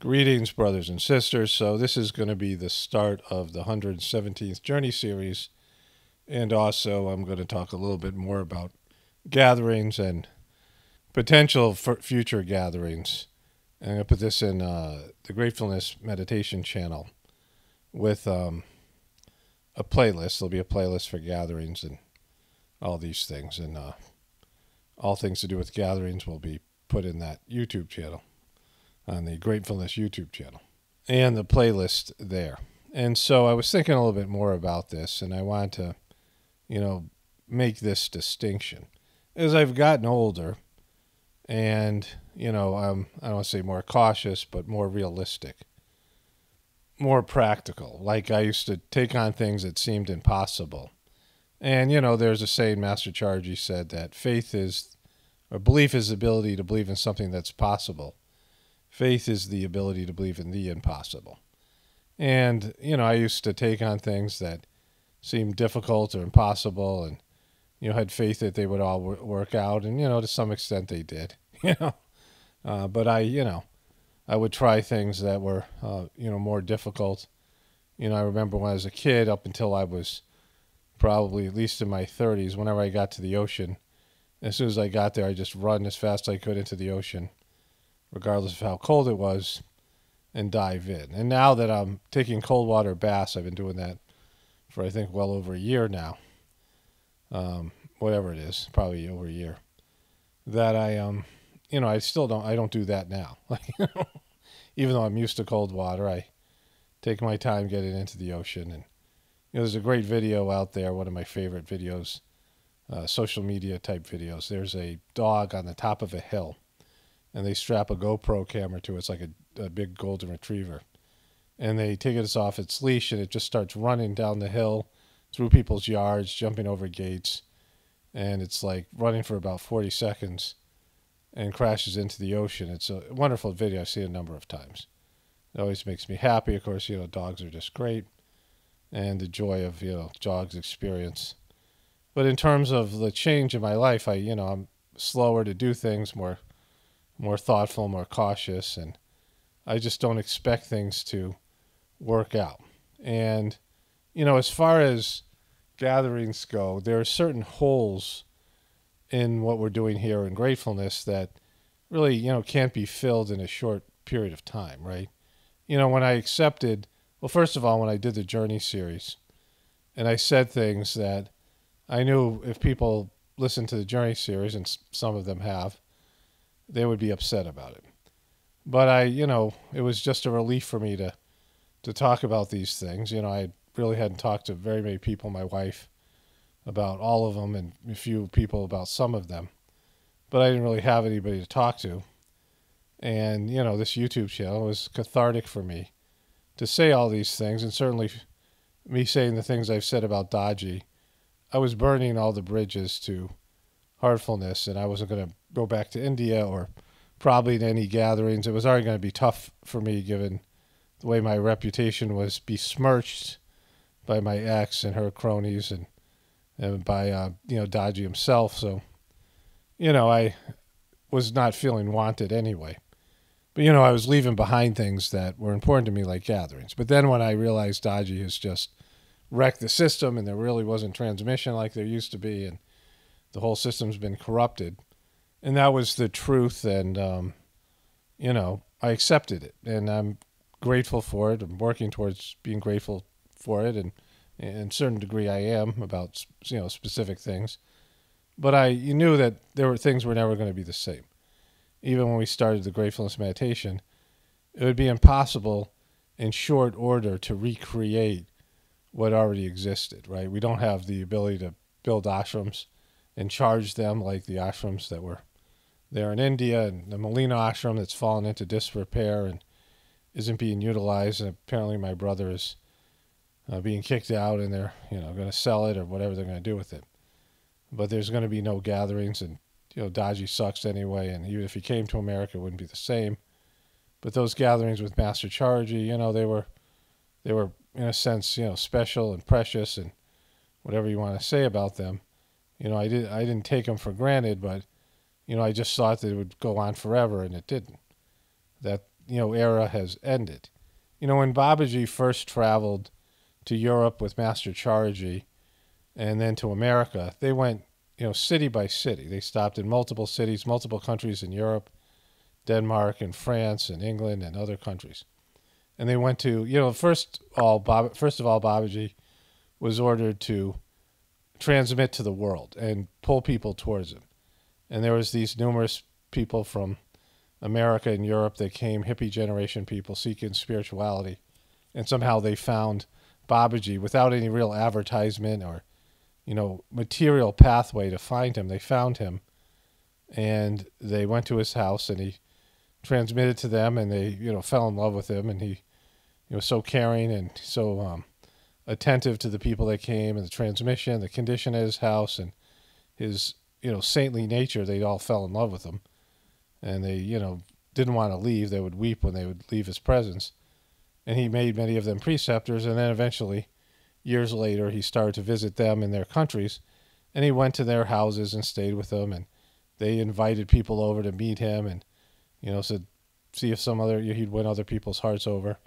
Greetings, brothers and sisters. So this is going to be the start of the 117th Journey series, and also I'm going to talk a little bit more about gatherings and potential for future gatherings. And I'm going to put this in the Gratefullness meditation channel with a playlist. There'll be a playlist for gatherings and all these things, and all things to do with gatherings will be put in that YouTube channel, on the Gratefullness YouTube channel, and the playlist there. And so I was thinking a little bit more about this, and I wanted to, make this distinction. As I've gotten older, and, I don't want to say more cautious, but more realistic, more practical. Like I used to take on things that seemed impossible. And, there's a saying Master Charji said that belief is the ability to believe in something that's possible. Faith is the ability to believe in the impossible. And, I used to take on things that seemed difficult or impossible and, had faith that they would all work out. And, to some extent they did, but I would try things that were, more difficult. I remember when I was a kid, up until I was probably at least in my 30s, whenever I got to the ocean, as soon as I got there, I just run as fast as I could into the ocean, regardless of how cold it was, and dive in. And now that I'm taking cold water baths, I've been doing that for, I think, well over a year now. Whatever it is, probably over a year. That I don't do that now. Even though I'm used to cold water, I take my time getting into the ocean. And, there's a great video out there, one of my favorite videos, social media type videos. There's a dog on the top of a hill, and they strap a GoPro camera to it. It's like a big golden retriever. And they take it off its leash, and it just starts running down the hill through people's yards, jumping over gates. And it's like running for about 40 seconds and crashes into the ocean. It's a wonderful video. I've seen it a number of times. It always makes me happy. Of course, dogs are just great. And the joy of, dogs' experience. But in terms of the change in my life, I'm slower to do things, more thoughtful, more cautious, and I just don't expect things to work out. And, as far as gatherings go, there are certain holes in what we're doing here in Gratefullness that really, can't be filled in a short period of time, right? When I accepted, well, first of all, when I did the Journey series, and I said things that I knew if people listened to the Journey series, and some of them have, they would be upset about it. But it was just a relief for me to talk about these things. I really hadn't talked to very many people, my wife, about all of them, and a few people about some of them. But I didn't really have anybody to talk to. And, this YouTube channel was cathartic for me to say all these things, and certainly me saying the things I've said about Daji. I was burning all the bridges to heartfulness, and I wasn't going to go back to India or probably to any gatherings. It was already going to be tough for me given the way my reputation was besmirched by my ex and her cronies and by, Daji himself. So, I was not feeling wanted anyway. But, I was leaving behind things that were important to me, like gatherings. But then when I realized Daji has just wrecked the system and there really wasn't transmission like there used to be, and the whole system's been corrupted, and that was the truth, and, I accepted it. And I'm grateful for it. I'm working towards being grateful for it, and in a certain degree I am about, specific things. But I knew that there were things were never going to be the same. Even when we started the Gratefullness meditation, it would be impossible in short order to recreate what already existed, right? We don't have the ability to build ashrams and charge them like the ashrams that were there in India, and the Molina ashram that's fallen into disrepair and isn't being utilized. And apparently my brother is being kicked out, and they're, going to sell it or whatever they're going to do with it. But there's going to be no gatherings, and Daji sucks anyway, and even if he came to America, it wouldn't be the same. But those gatherings with Master Charji, they were in a sense, special and precious, and whatever you want to say about them. I didn't take them for granted, but I just thought that it would go on forever, and it didn't. That era has ended. When Babaji first traveled to Europe with Master Charji and then to America, they went, city by city. They stopped in multiple cities, multiple countries in Europe, Denmark and France and England and other countries. And they went to, first of all, Babaji was ordered to transmit to the world and pull people towards him. And there was these numerous people from America and Europe that came, hippie generation people seeking spirituality. And somehow they found Babaji without any real advertisement or, material pathway to find him. They found him and they went to his house and he transmitted to them and they, fell in love with him. And he was so caring and so attentive to the people that came and the transmission, the condition at his house and his, saintly nature. They all fell in love with him. And they, didn't want to leave. They would weep when they would leave his presence. And he made many of them preceptors. And then eventually, years later, he started to visit them in their countries. And he went to their houses and stayed with them. And they invited people over to meet him and, said, see if he'd win other people's hearts over.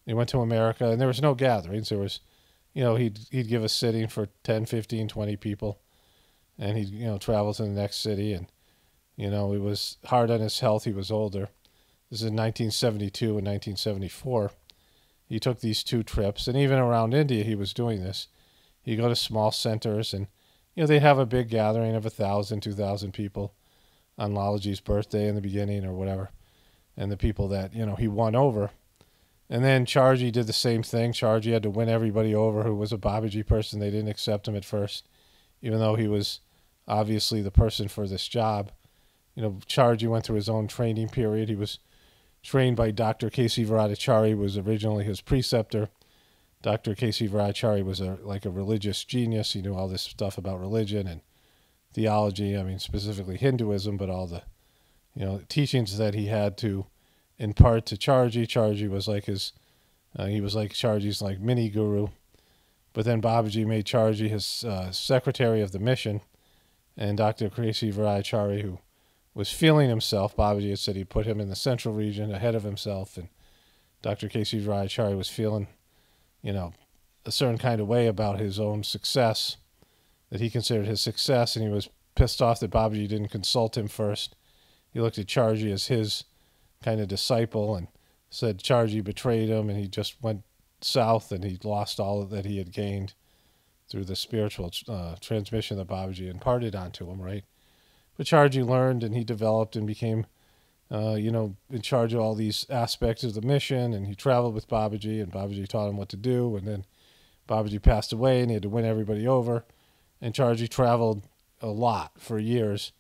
He went to America and there was no gatherings. There was, he'd give a sitting for 10, 15, 20 people. And he'd, travel to the next city. And, it was hard on his health. He was older. This is in 1972 and 1974. He took these 2 trips. And even around India, he was doing this. He'd go to small centers and, they'd have a big gathering of 1,000, 2,000 people on Lalaji's birthday in the beginning or whatever. And the people that, he won over. And then Charji did the same thing. Charji had to win everybody over who was a Babaji person. They didn't accept him at first, even though he was obviously the person for this job. Charji went through his own training period. He was trained by Dr. K.C. Varadachari, was originally his preceptor. Dr. K.C. Varadachari was like a religious genius. He knew all this stuff about religion and theology. Specifically Hinduism, but all the, teachings that he had to impart to Charji. Charji was like he was like Charji's like mini guru. But then Babaji made Charji his secretary of the mission. And Dr. K.C. Varadachari, who was feeling himself, Babaji had said he put him in the central region ahead of himself. And Dr. K.C. Varadachari was feeling, a certain kind of way about his own success, that he considered his success. And he was pissed off that Babaji didn't consult him first. He looked at Charji as his kind of disciple and said Charji betrayed him and he just went south and he lost all that he had gained through the spiritual transmission that Babaji imparted onto him, right? But Charji learned and he developed and became, in charge of all these aspects of the mission. And he traveled with Babaji and Babaji taught him what to do. And then Babaji passed away and he had to win everybody over. And Charji traveled a lot for years.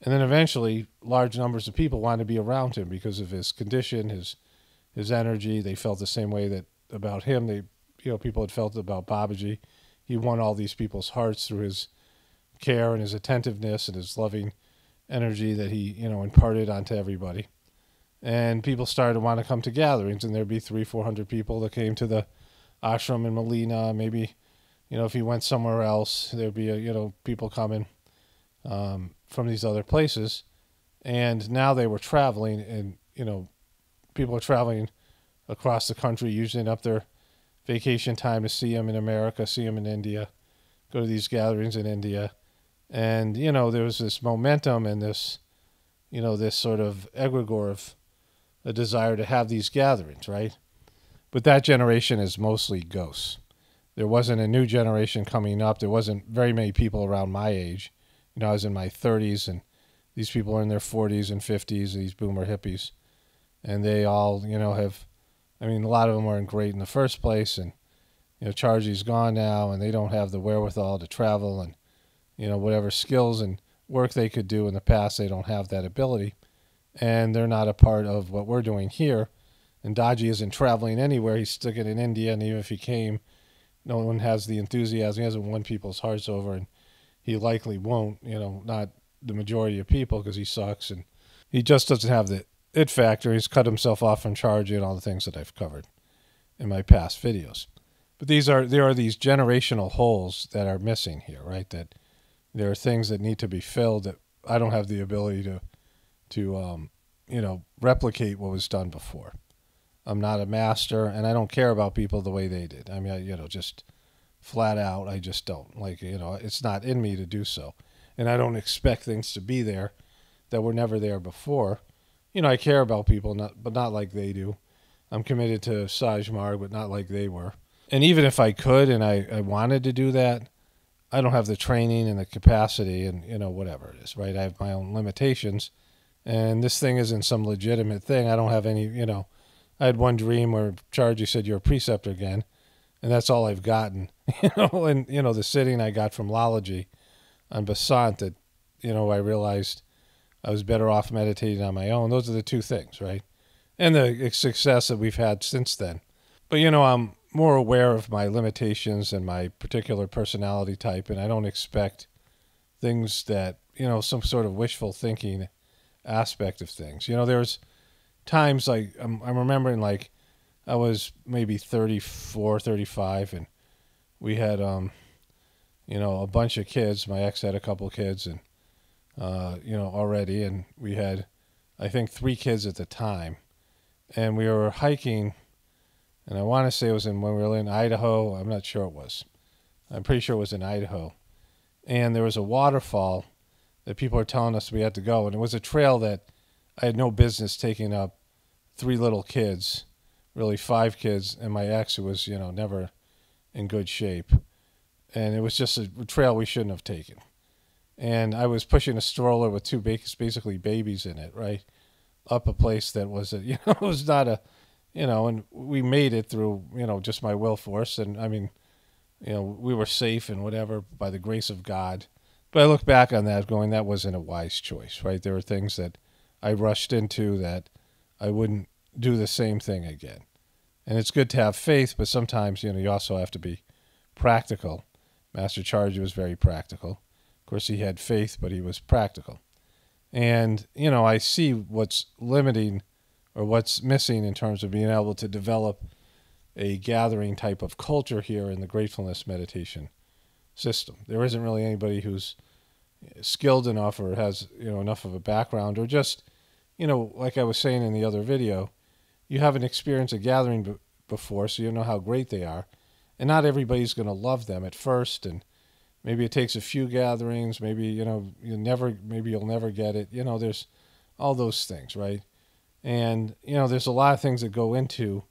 And then eventually large numbers of people wanted to be around him because of his condition, his energy. They felt the same way that about him. People had felt about Babaji. He won all these people's hearts through his care and his attentiveness and his loving energy that he, imparted onto everybody. And people started to want to come to gatherings, and there'd be 300-400 people that came to the ashram in Molina. Maybe, if he went somewhere else, there'd be, people coming from these other places. And now they were traveling, and, people were traveling across the country, using up their vacation time to see him in America, see him in India, go to these gatherings in India. And, there was this momentum and this, this sort of egregore of a desire to have these gatherings, right? But that generation is mostly ghosts. There wasn't a new generation coming up. There wasn't very many people around my age. I was in my 30s, and these people are in their 40s and 50s, these boomer hippies. And they all, have, a lot of them weren't great in the first place, and, Charji's gone now, and they don't have the wherewithal to travel, and, whatever skills and work they could do in the past, they don't have that ability. And they're not a part of what we're doing here. And Daji isn't traveling anywhere. He's sticking in India, and even if he came, no one has the enthusiasm. He hasn't won people's hearts over, and he likely won't, not the majority of people because he sucks. And he just doesn't have the it factor. He's cut himself off from Charji and all the things that I've covered in my past videos. But there are these generational holes that are missing here, right? That there are things that need to be filled that I don't have the ability to replicate what was done before. I'm not a master, and I don't care about people the way they did. I mean, just flat out, I just don't. Like, it's not in me to do so. And I don't expect things to be there that were never there before. I care about people, but not like they do. I'm committed to Sajmarg, but not like they were. And even if I could and I wanted to do that, I don't have the training and the capacity and, whatever it is, right? I have my own limitations. And this thing isn't some legitimate thing. I don't have any, I had one dream where Chargy said, "You're a preceptor again." And that's all I've gotten, and, the sitting I got from Lology on Basant that, I realized I was better off meditating on my own. Those are the two things, right? And the success that we've had since then. But, I'm more aware of my limitations and my particular personality type, and I don't expect things that, some sort of wishful thinking aspect of things. There's times like I'm remembering, like, I was maybe 34, 35, and we had, a bunch of kids. My ex had a couple kids, and, already, and we had, I think, 3 kids at the time. And we were hiking, and I want to say it was when we were in Idaho. I'm not sure it was. I'm pretty sure it was in Idaho. And there was a waterfall that people were telling us we had to go, and it was a trail that I had no business taking up 3 little kids, really 5 kids, and my ex, who was, never in good shape. And it was just a trail we shouldn't have taken. And I was pushing a stroller with 2 basically babies in it, right, up a place that was, it was not a, and we made it through, just my will force. And I mean, we were safe and whatever by the grace of God. But I look back on that going, that wasn't a wise choice, right? There were things that I rushed into that I wouldn't do the same thing again. And it's good to have faith, but sometimes, you also have to be practical. Master Chargy was very practical. Of course, he had faith, but he was practical. And, I see what's limiting or what's missing in terms of being able to develop a gathering type of culture here in the Gratefulness meditation system. There isn't really anybody who's skilled enough or has, enough of a background, or just, like I was saying in the other video, you haven't experienced a gathering before, so you know how great they are. And not everybody's going to love them at first, and maybe it takes a few gatherings, maybe, you'll never get it. There's all those things, right? And, there's a lot of things that go into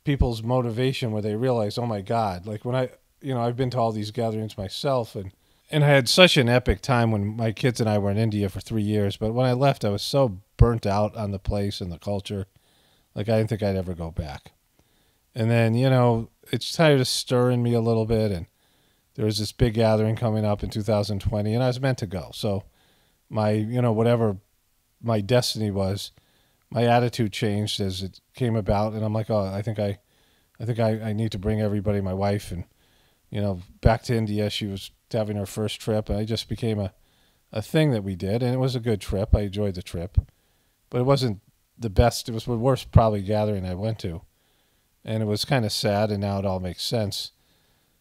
people's motivation where they realize, oh my God, like when I've been to all these gatherings myself, and I had such an epic time when my kids and I were in India for 3 years. But when I left, I was so burnt out on the place and the culture. Like, I didn't think I'd ever go back. And then, it started to stir in me a little bit. And there was this big gathering coming up in 2020, and I was meant to go. So my, whatever my destiny was, my attitude changed as it came about. And I'm like, oh, I think I need to bring everybody, my wife, and, back to India. She was having her first trip, and it just became a thing that we did. And it was a good trip. I enjoyed the trip, but it wasn't the best. It was the worst probably gathering I went to. And it was kind of sad, and now it all makes sense.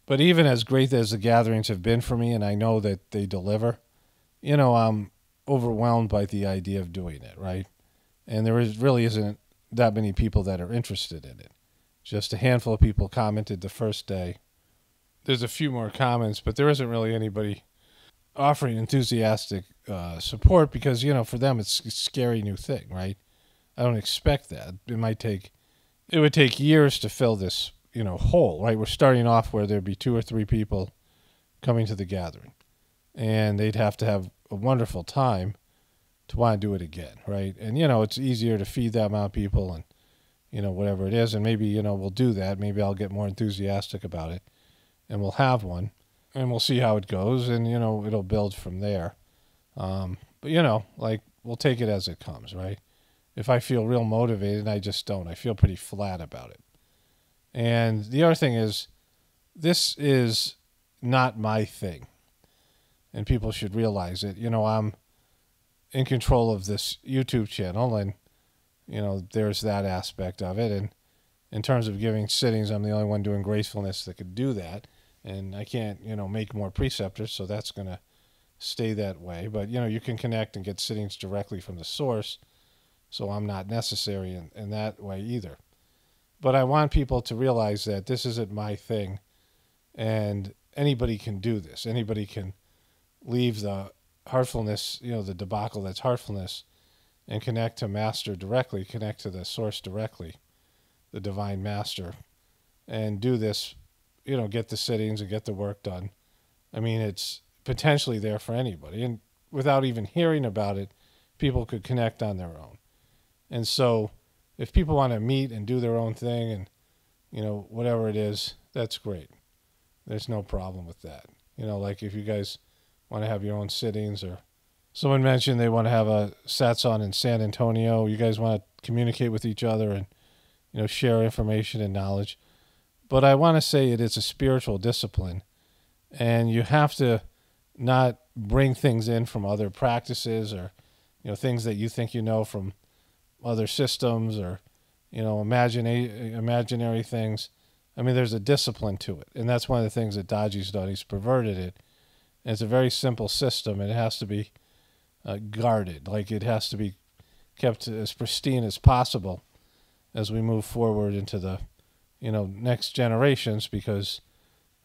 But even as great as the gatherings have been for me, and I know that they deliver, I'm overwhelmed by the idea of doing it, right? And really isn't that many people that are interested in it. Just a handful of people commented the first day. There's a few more comments, but there isn't really anybody offering enthusiastic support because, for them it's a scary new thing, right? I don't expect that. It would take years to fill this, hole, right? We're starting off where there'd be 2 or 3 people coming to the gathering, and they'd have to have a wonderful time to want to do it again, right? And, it's easier to feed that amount of people and, whatever it is. And maybe, we'll do that. Maybe I'll get more enthusiastic about it, and we'll have one, and we'll see how it goes, and, it'll build from there. But, we'll take it as it comes, right? If I feel real motivated, I just don't. I feel pretty flat about it. And the other thing is, this is not my thing. And people should realize it. I'm in control of this YouTube channel, and, there's that aspect of it. And in terms of giving sittings, I'm the only one doing Gracefulness that could do that. And I can't, make more preceptors, so that's going to stay that way. But, you can connect and get sittings directly from the source. So I'm not necessary in that way either. But I want people to realize that this isn't my thing, and anybody can do this. Anybody can leave the heartfulness, the debacle that's heartfulness, and connect to Master directly, connect to the source directly, the divine Master, and do this, get the sittings and get the work done. I mean, it's potentially there for anybody. And without even hearing about it, people could connect on their own. And so if people want to meet and do their own thing and, whatever it is, that's great. There's no problem with that. Like if you guys want to have your own sittings, or someone mentioned they want to have a satsang in San Antonio, you guys want to communicate with each other and, share information and knowledge. But I want to say it is a spiritual discipline, and you have to not bring things in from other practices or, things that you think from other systems or, imaginary things. I mean, there's a discipline to it, and that's one of the things that Daji's done. He's perverted it. And it's a very simple system, and it has to be guarded. Like, it has to be kept as pristine as possible as we move forward into the, next generations, because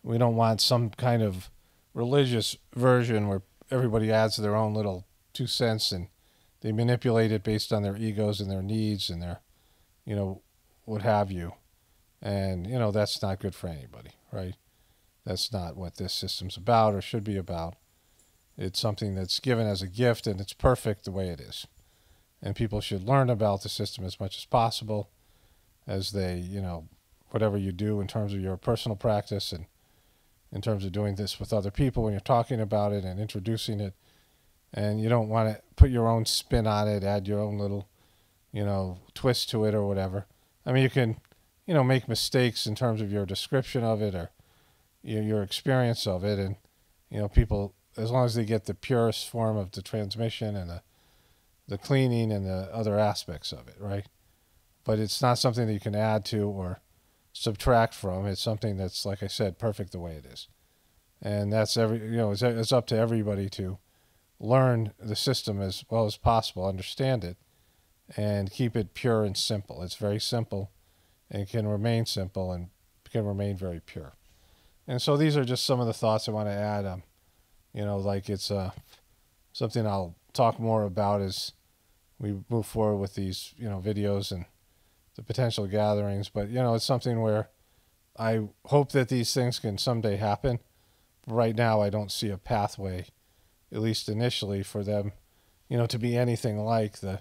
we don't want some kind of religious version where everybody adds their own little 2 cents and they manipulate it based on their egos and their needs and their, what have you. And, that's not good for anybody, right? That's not what this system's about or should be about. It's something that's given as a gift, and it's perfect the way it is. And people should learn about the system as much as possible as they, whatever you do in terms of your personal practice and in terms of doing this with other people when you're talking about it and introducing it. And you don't want to put your own spin on it, add your own little, twist to it or whatever. I mean, you can, make mistakes in terms of your description of it or your experience of it. And, people, as long as they get the purest form of the transmission and the cleaning and the other aspects of it, right? But it's not something that you can add to or subtract from. It's something that's, like I said, perfect the way it is. And that's it's up to everybody to learn the system as well as possible, understand it, and keep it pure and simple. It's very simple and can remain simple and can remain very pure. And so these are just some of the thoughts I want to add. Like it's something I'll talk more about as we move forward with these, videos and the potential gatherings. But, it's something where I hope that these things can someday happen. Right now, I don't see a pathway, at least initially, for them, to be anything like the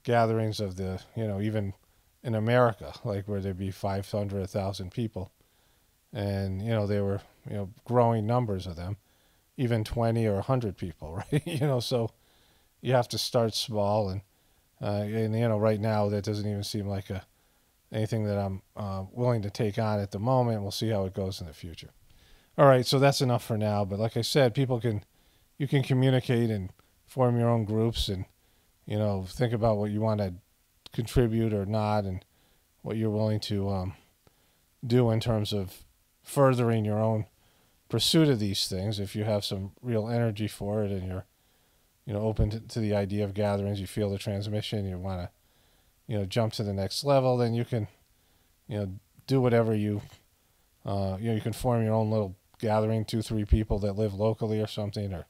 gatherings of the, even in America, like where there'd be 500, 1,000 people. And, they were, growing numbers of them, even 20 or 100 people, right? So you have to start small. And right now that doesn't even seem like anything that I'm willing to take on at the moment. We'll see how it goes in the future. All right, so that's enough for now. But like I said, you can communicate and form your own groups and, think about what you want to contribute or not and what you're willing to do in terms of furthering your own pursuit of these things. If you have some real energy for it and you're, open to the idea of gatherings, you feel the transmission, you want to, jump to the next level, then you can, do whatever you can form your own little gathering, 2-3 people that live locally or something, or,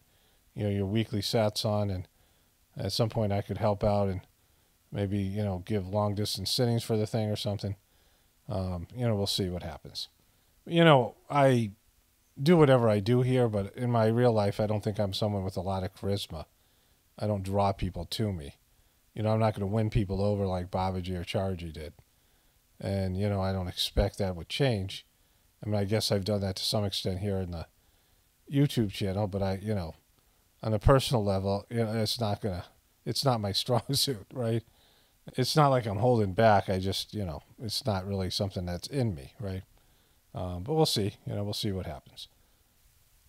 your weekly satsang. And at some point I could help out and maybe, give long distance sittings for the thing or something. We'll see what happens. I do whatever I do here, but in my real life, I don't think I'm someone with a lot of charisma. I don't draw people to me. I'm not going to win people over like Babaji or Charji did. And, I don't expect that would change. I mean, I guess I've done that to some extent here in the YouTube channel, but on a personal level, it's not my strong suit, right? It's not like I'm holding back. I just, it's not really something that's in me, right? But we'll see. We'll see what happens.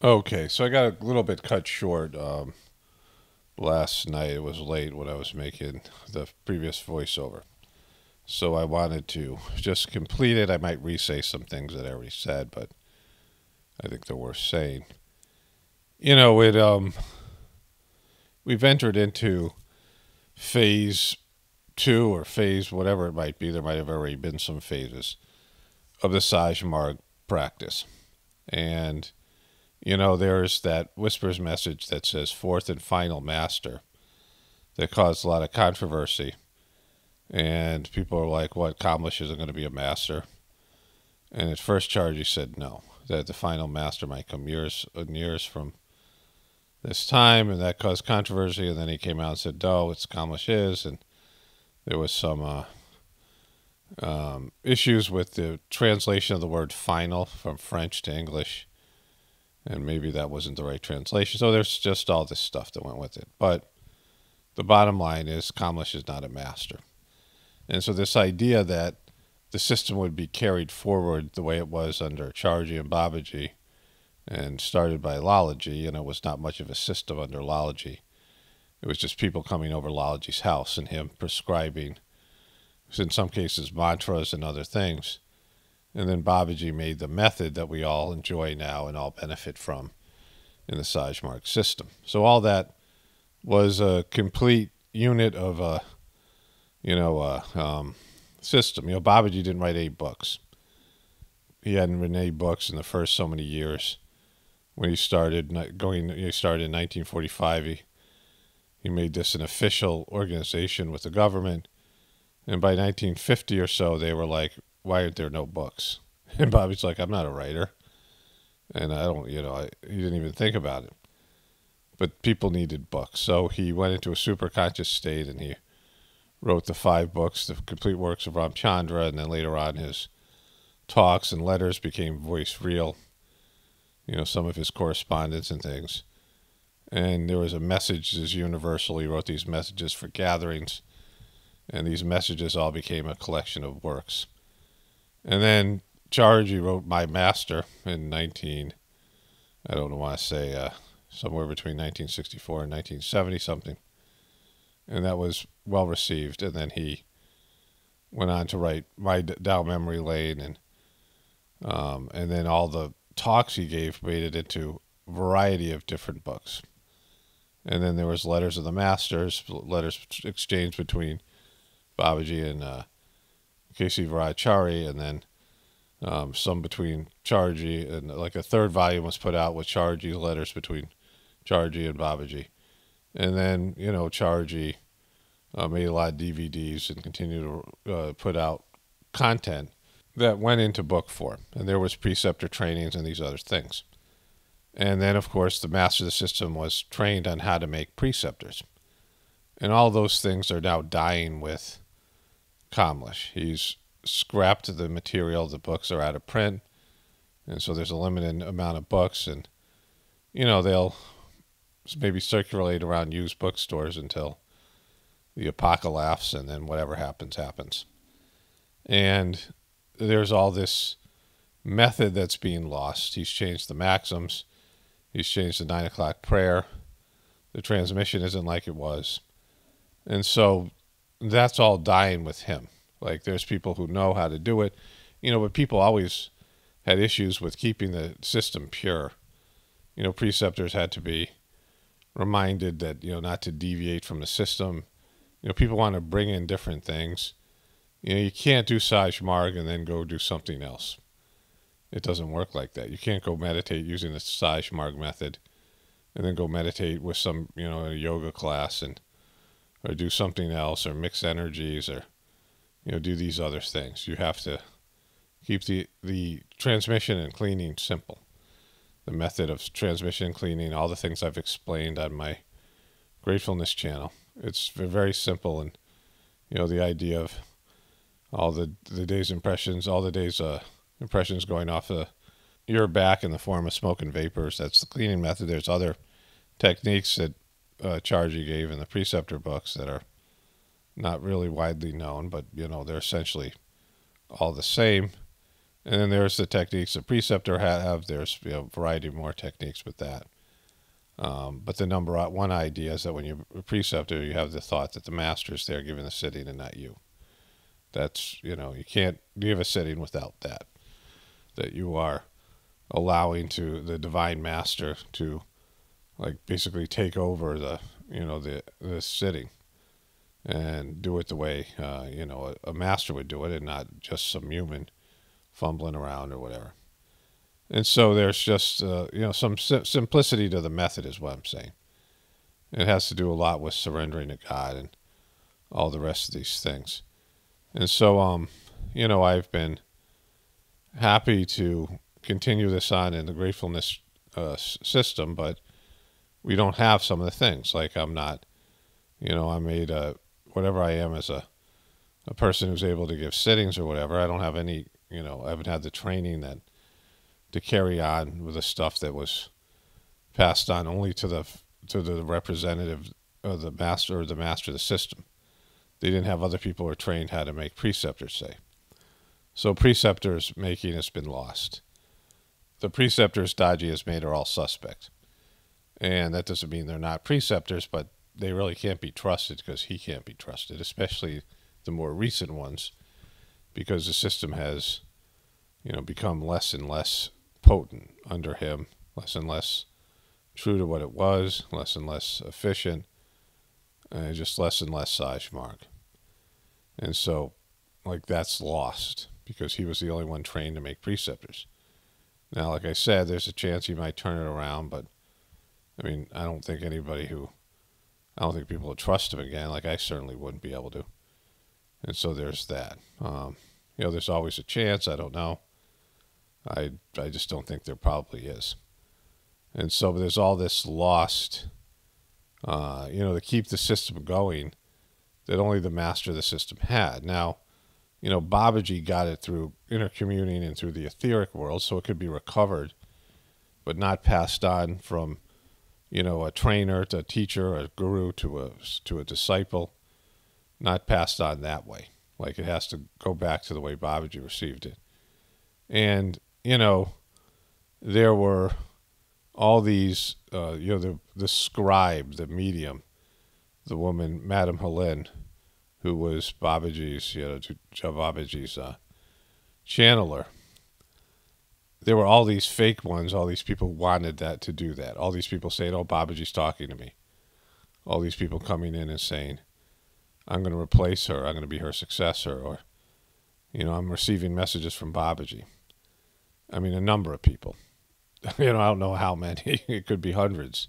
Okay, so I got a little bit cut short last night. It was late when I was making the previous voiceover. So I wanted to just complete it. I might re-say some things that I already said, but I think they're worth saying. We've entered into phase 2 or phase, whatever it might be. There might have already been some phases of the Sajmarg practice. And, there's that Whispers message that says fourth and final master that caused a lot of controversy. And people are like, what, Kamlish isn't going to be a master? And at first charge, he said no, that the final master might come years and years from this time, and that caused controversy. And then he came out and said, no, it's Kamlish is. And there was some issues with the translation of the word final from French to English. And maybe that wasn't the right translation. So there's just all this stuff that went with it. But the bottom line is Kamlish is not a master. And so this idea that the system would be carried forward the way it was under Charji and Babaji and started by Lalaji, and it was not much of a system under Lalaji. It was just people coming over Lalaji's house and him prescribing, in some cases, mantras and other things. And then Babaji made the method that we all enjoy now and all benefit from in the Sajmarg system. So all that was a complete unit of a system. Babaji didn't write 8 books. He hadn't written 8 books in the first so many years. When he started in 1945, he made this an official organization with the government. And by 1950 or so, they were like, why aren't there no books? And Babaji's like, I'm not a writer. And I don't, he didn't even think about it. But people needed books. So he went into a superconscious state and he wrote the 5 books, the complete works of Ramchandra, and then later on his talks and letters became voice real, some of his correspondence and things. And there was a messages universal. He wrote these messages for gatherings, and these messages all became a collection of works. And then Charji wrote My Master in somewhere between 1964 and 1970 something. And that was well received. And then he went on to write My Tao Memory Lane, and then all the talks he gave made it into a variety of different books. And then there was Letters of the Masters, letters exchanged between Babaji and K.C. Varachari, and then some between Charji, and like a 3rd volume was put out with Charji's letters between Charji and Babaji. And then, Charji made a lot of DVDs and continued to put out content that went into book form. And there was preceptor trainings and these other things. And then, of course, the master of the system was trained on how to make preceptors. And all those things are now dying with Kamlish. He's scrapped the material. The books are out of print. And so there's a limited amount of books. And, they'll maybe circulate around used bookstores until the Apocalaughs, and then whatever happens, happens. And there's all this method that's being lost. He's changed the maxims. He's changed the 9 o'clock prayer. The transmission isn't like it was. And so that's all dying with him. Like, there's people who know how to do it, but people always had issues with keeping the system pure. Preceptors had to be reminded that, not to deviate from the system. People want to bring in different things. You can't do Sajmarg and then go do something else. It doesn't work like that. You can't go meditate using the Sajmarg method and then go meditate with some, a yoga class or do something else, or mix energies, or, do these other things. You have to keep the transmission and cleaning simple. The method of transmission and cleaning, all the things I've explained on my Gratefullness channel. It's very simple, and, the idea of all the day's impressions, impressions going off your back in the form of smoke and vapors. That's the cleaning method. There's other techniques that Charji gave in the preceptor books that are not really widely known, but, they're essentially all the same. And then there's the techniques the preceptor have. There's a variety of more techniques with that. But the number one idea is that when you're a preceptor, you have the thought that the master is there giving the sitting and not you. That's, you can't give a sitting without that. That you are allowing to the divine master to, like, basically take over the sitting. and do it the way a master would do it, and not just some human fumbling around or whatever. And so there's just some simplicity to the method, is what I'm saying. It has to do a lot with surrendering to God and all the rest of these things. And so I've been happy to continue this on in the gratefulness system, but we don't have some of the things. Like I'm not, I made whatever I am as a person who's able to give sittings or whatever. I don't have any, I haven't had the training that to carry on with the stuff that was passed on only to the representative of the master or the master of the system. They didn't have other people who are trained how to make preceptors say. So preceptors making has been lost. The preceptors Daji has made are all suspect. And that doesn't mean they're not preceptors, but they really can't be trusted because he can't be trusted, especially the more recent ones, because the system has, become less and less potent under him, less and less true to what it was, less and less efficient, and just less and less Sajmark. And so, that's lost because he was the only one trained to make preceptors. Now, like I said, there's a chance he might turn it around, but I don't think people would trust him again. Like I certainly wouldn't be able to. And so there's that. There's always a chance. I don't know. I just don't think there probably is. And so there's all this lost, to keep the system going that only the master of the system had. Now, Babaji got it through intercommuning and through the etheric world, so it could be recovered, but not passed on from, a trainer to a teacher, a guru to a disciple, not passed on that way. Like it has to go back to the way Babaji received it. And, there were all these, the scribe, the medium, the woman, Madame Helene, who was Babaji's, Babaji's channeler. There were all these fake ones. All these people wanted that to do that. All these people saying, "Oh, Babaji's talking to me." All these people coming in and saying, "I'm going to replace her. I'm going to be her successor," or, "I'm receiving messages from Babaji." A number of people. I don't know how many. It could be hundreds.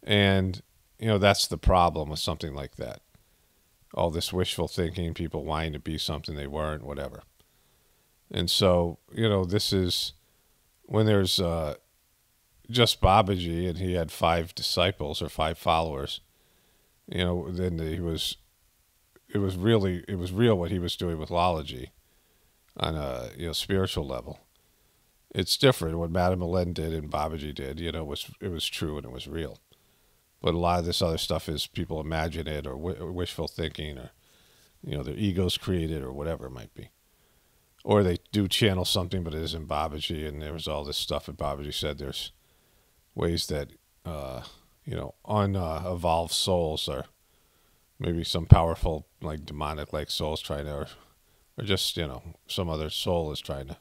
And, that's the problem with something like that. All this wishful thinking, people wanting to be something they weren't, whatever. And so, this is when there's just Babaji and he had 5 disciples or 5 followers, then it was real what he was doing with Lalaji on a spiritual level. It's different. What Madame Helene did and Babaji did, it was true and it was real. But a lot of this other stuff is people imagine it or wishful thinking or, their egos created or whatever it might be. Or they do channel something, but it isn't Babaji, and there was all this stuff that Babaji said there's ways that, unevolved souls are maybe some powerful, like demonic-like souls trying to, or just, some other soul is trying to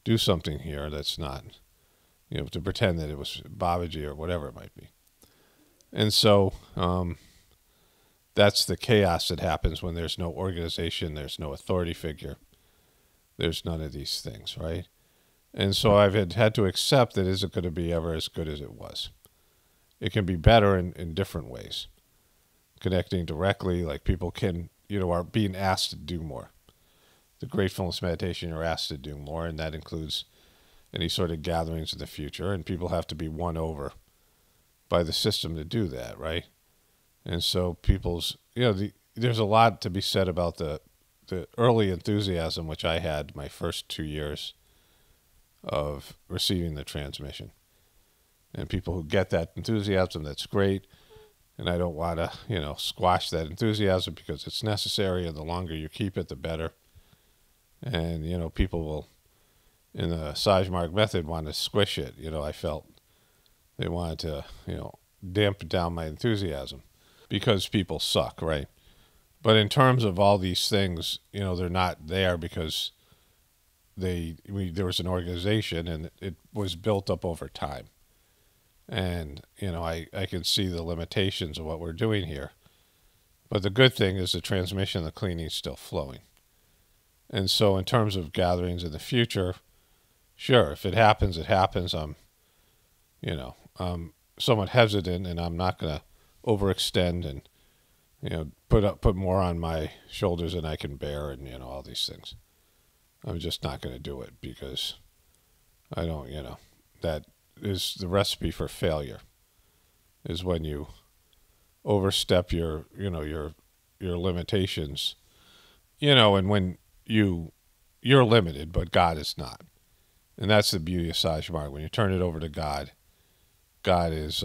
do something here that's not, to pretend that it was Babaji or whatever it might be. And so that's the chaos that happens when there's no organization, there's no authority figure, there's none of these things, right? And so I've had to accept that it isn't going to be ever as good as it was. It can be better in different ways. Connecting directly, like people can, are being asked to do more. The gratefulness meditation, you're asked to do more, and that includes any sort of gatherings in the future, and people have to be won over by the system to do that, right? And so people's, there's a lot to be said about the early enthusiasm, which I had my first 2 years of receiving the transmission. And people who get that enthusiasm, that's great. And I don't want to, squash that enthusiasm because it's necessary, and the longer you keep it, the better. And, people will, in the Sajmark method, want to squish it. I felt they wanted to, dampen down my enthusiasm because people suck, right? But in terms of all these things, they're not there because there was an organization and it was built up over time. And, I can see the limitations of what we're doing here But the good thing is the transmission, the cleaning is still flowing. And so in terms of gatherings in the future, sure, if it happens, it happens. I'm somewhat hesitant, and I'm not going to overextend and, put more on my shoulders than I can bear, and, all these things. I'm just not going to do it because I don't, that is the recipe for failure, is when you overstep your limitations, and when you're limited, but God is not. And that's the beauty of Sajmarg. When you turn it over to God, God is,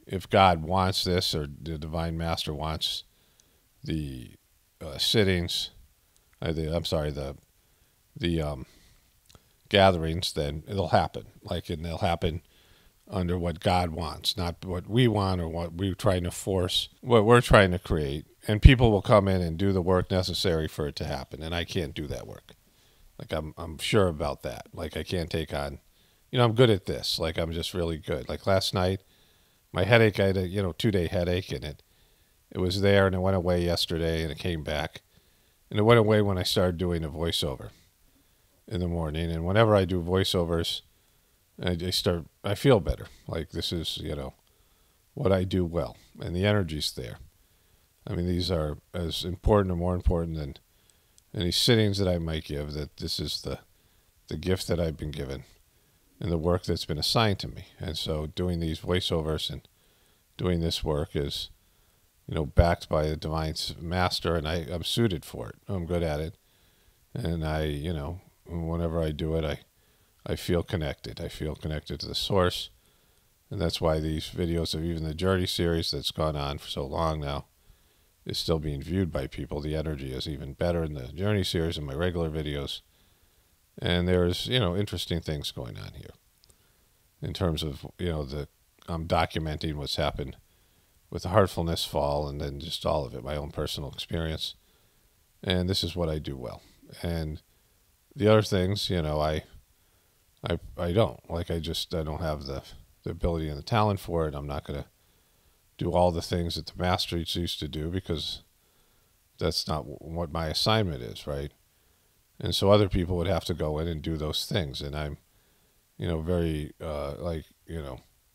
if God wants this, or the Divine Master wants the sittings, the gatherings, then it'll happen. And they'll happen under what God wants, not what we want or what we're trying to force, what we're trying to create. And people will come in and do the work necessary for it to happen. And I can't do that work. I'm sure about that. I can't take on, I'm good at this. I'm just really good. Last night, my headache, I had a 2-day headache, and it was there, and it went away yesterday, and it came back. And it went away when I started doing a voiceover in the morning. And whenever I do voiceovers, I feel better. This is, what I do well. And the energy's there. I mean, these are as important or more important than any sittings that I might give, that this is the gift that I've been given and the work that's been assigned to me. And so doing these voiceovers and doing this work is, backed by the Divine Master, and I'm suited for it. I'm good at it. And whenever I do it, I feel connected. I feel connected to the source. And that's why these videos of even the Journey series that's gone on for so long now is still being viewed by people. The energy is even better in the Journey series and my regular videos. And there's, interesting things going on here in terms of, I'm documenting what's happened with the Heartfulness fall, and then just all of it, my own personal experience. And this is what I do well. And the other things, I don't. I don't have the ability and the talent for it. I'm not going to do all the things that the Masters used to do, because that's not what my assignment is, right? And so other people would have to go in and do those things. And I'm, very,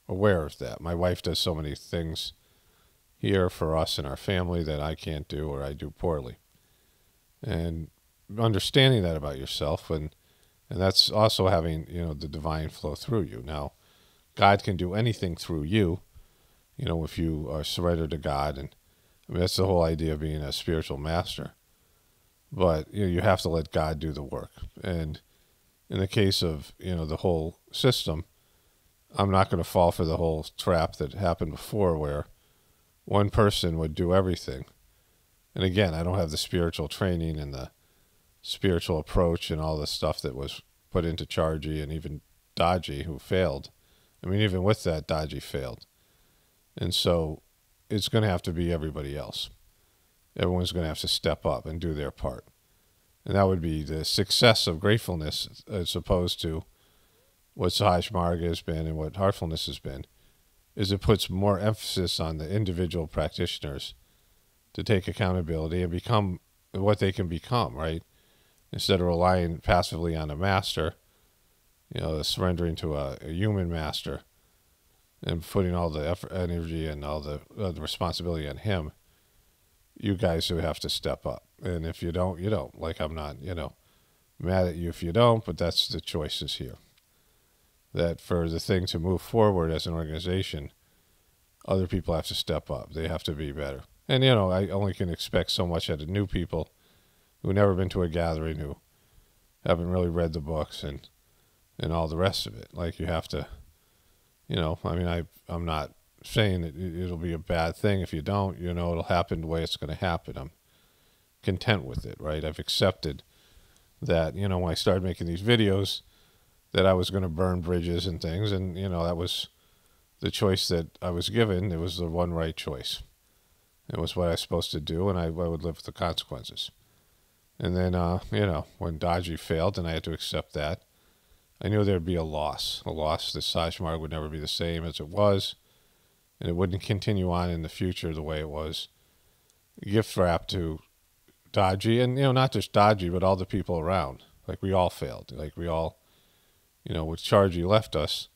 aware of that. My wife does so many things here for us and our family that I can't do, or I do poorly. And understanding that about yourself, and that's also having, the divine flow through you. Now, God can do anything through you, if you are surrendered to God. And that's the whole idea of being a spiritual master. But, you have to let God do the work. And in the case of, the whole system, I'm not going to fall for the whole trap that happened before, where one person would do everything. And again, I don't have the spiritual training and the spiritual approach and all the stuff that was put into Chargy and even Dodgy, who failed. I mean, even with that, Dodgy failed. And so it's going to have to be everybody else. Everyone's going to have to step up and do their part. And that would be the success of Gratefullness, as opposed to what Sajmarg has been and what Heartfulness has been, is it puts more emphasis on the individual practitioners to take accountability and become what they can become, right? Instead of relying passively on a master, surrendering to a human master and putting all the effort, energy, and all the responsibility on him. You guys who have to step up. And if you don't, you don't. I'm not, mad at you if you don't, but that's the choices here. That for the thing to move forward as an organization, other people have to step up. They have to be better. And, I only can expect so much out of new people who've never been to a gathering, who haven't really read the books and all the rest of it. You have to, I'm not saying that it'll be a bad thing if you don't. It'll happen the way it's going to happen. I'm content with it, right? I've accepted that, when I started making these videos, that I was going to burn bridges and things, and, that was the choice that I was given. It was the one right choice. It was what I was supposed to do, and I would live with the consequences. And then, when Dodgy failed, and I had to accept that, I knew there'd be a loss. A loss. The Sajmarg would never be the same as it was, and it wouldn't continue on in the future the way it was gift wrap to Dodgy, and not just Dodgy, but all the people around. Like we all failed. Like we all, with Chargy left us,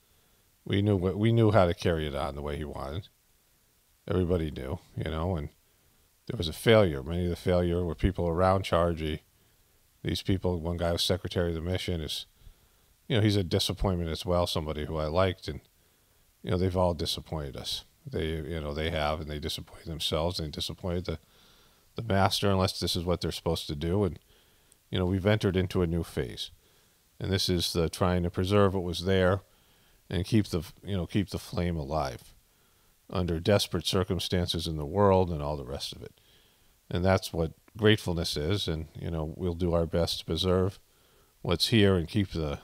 we knew how to carry it on the way he wanted. Everybody knew, and there was a failure. Many of the failure were people around Chargy. These people, one guy was secretary of the mission, is, he's a disappointment as well. Somebody who I liked, and they've all disappointed us. They have, and they disappointed themselves, and disappointed the master, unless this is what they're supposed to do. And we've entered into a new phase, and this is the trying to preserve what was there, and keep the flame alive under desperate circumstances in the world and all the rest of it. And that's what gratefulness is. And we'll do our best to preserve what's here and keep the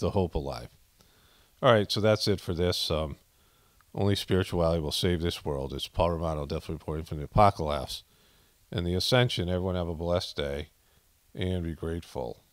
hope alive. All right, so that's it for this. Only spirituality will save this world. It's Paul Romano, definitely reporting from the Apocalaughs and the Ascension. Everyone have a blessed day and be grateful.